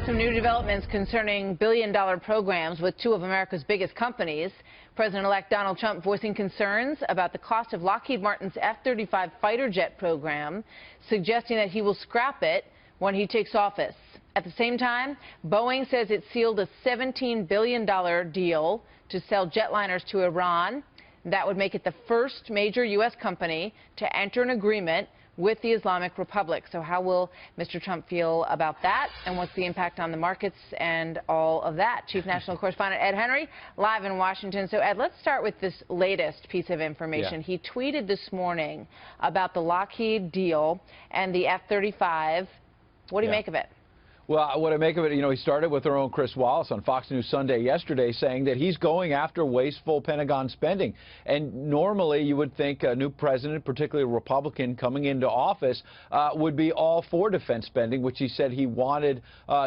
Some new developments concerning billion-dollar programs with two of America's biggest companies. President-elect Donald Trump voicing concerns about the cost of Lockheed Martin's F-35 fighter jet program, suggesting that he will scrap it when he takes office. At the same time, Boeing says it sealed a $17 billion deal to sell jetliners to Iran. That would make it the first major U.S. company to enter an agreement with the Islamic Republic. So how will Mr. Trump feel about that, and what's the impact on the markets and all of that? Chief National Correspondent Ed Henry, live in Washington. So Ed, let's start with this latest piece of information. He tweeted this morning about the Lockheed deal and the F-35. What do you make of it? Well, what I make of it, he started with our own Chris Wallace on Fox News Sunday yesterday saying that he's going after wasteful Pentagon spending. And normally you would think a new president, particularly a Republican coming into office, would be all for defense spending, which he said he wanted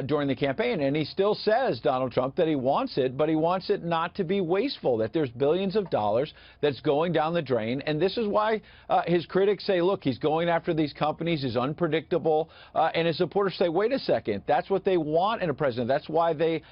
during the campaign. And he still says, Donald Trump, that he wants it, but he wants it not to be wasteful, that there's billions of dollars that's going down the drain. And this is why his critics say, look, he's going after these companies, he's unpredictable. And his supporters say, wait a second. That's what they want in a president. That's why they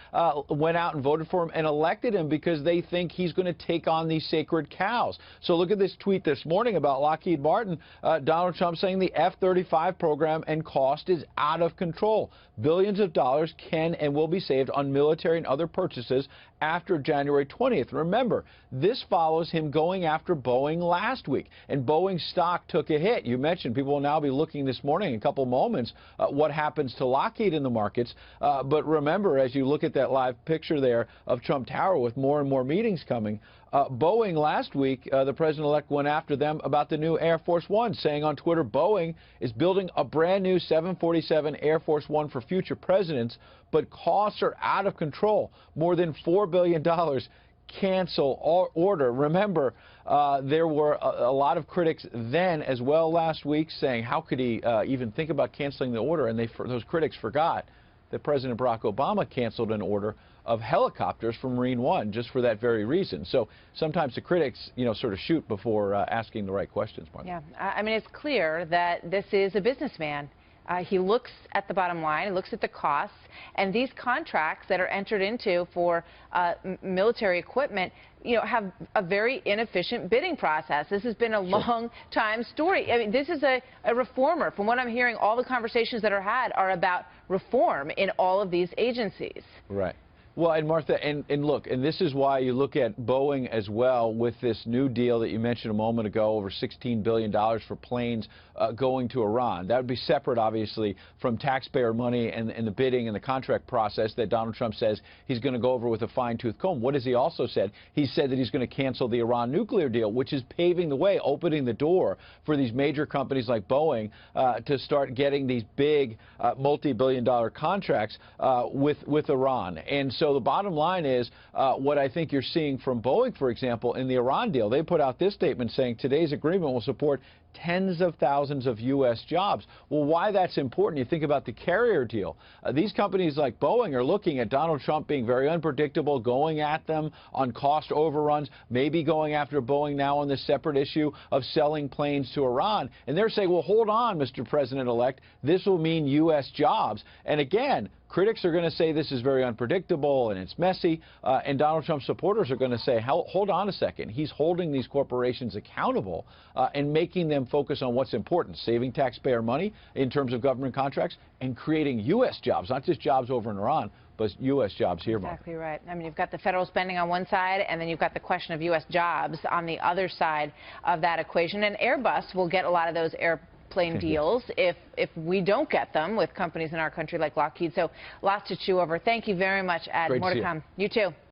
went out and voted for him and elected him, because they think he's going to take on these sacred cows. So look at this tweet this morning about Lockheed Martin. Donald Trump saying the F-35 program and cost is out of control. Billions of dollars can and will be saved on military and other purchases after January 20th. Remember, this follows him going after Boeing last week, and Boeing's stock took a hit. You mentioned people will now be looking this morning in a couple moments what happens to Lockheed in the markets. But remember, as you look at that live picture there of Trump Tower with more and more meetings coming, Boeing last week, the president-elect went after them about the new Air Force One, saying on Twitter, Boeing is building a brand new 747 Air Force One for future presidents, but costs are out of control. More than $4 billion. Cancel order. Remember, there were a lot of critics then as well last week saying, how could he even think about canceling the order? And those critics forgot that President Barack Obama canceled an order of helicopters from Marine One just for that very reason. So sometimes the critics, sort of shoot before asking the right questions, Martha. Yeah, I mean, it's clear that this is a businessman. He looks at the bottom line, he looks at the costs, and these contracts that are entered into for military equipment, have a very inefficient bidding process. This has been a long time story. I mean, this is a reformer. From what I'm hearing, all the conversations that are had are about reform in all of these agencies. Right. Well, and Martha, and look, and this is why you look at Boeing as well with this new deal that you mentioned a moment ago, over $16 billion for planes going to Iran. That would be separate, obviously, from taxpayer money and the bidding and the contract process that Donald Trump says he's going to go over with a fine-tooth comb. What has he also said? He said that he's going to cancel the Iran nuclear deal, which is paving the way, opening the door for these major companies like Boeing to start getting these big multi-billion-dollar contracts with Iran. And so the bottom line is what I think you're seeing from Boeing, for example, in the Iran deal. They put out this statement saying today's agreement will support tens of thousands of U.S. jobs. Well, why that's important, you think about the carrier deal. These companies like Boeing are looking at Donald Trump being very unpredictable, going at them on cost overruns, maybe going after Boeing now on this separate issue of selling planes to Iran. And they're saying, well, hold on, Mr. President-elect, this will mean U.S. jobs. And again, critics are going to say this is very unpredictable and it's messy, and Donald Trump's supporters are going to say, hold on a second. He's holding these corporations accountable and making them focus on what's important, saving taxpayer money in terms of government contracts and creating U.S. jobs, not just jobs over in Iran, but U.S. jobs here. Exactly right. I mean, you've got the federal spending on one side, and then you've got the question of U.S. jobs on the other side of that equation. And Airbus will get a lot of those airplane deals if we don't get them with companies in our country like Lockheed. So lots to chew over. Thank you very much, Ed. More to come. You too.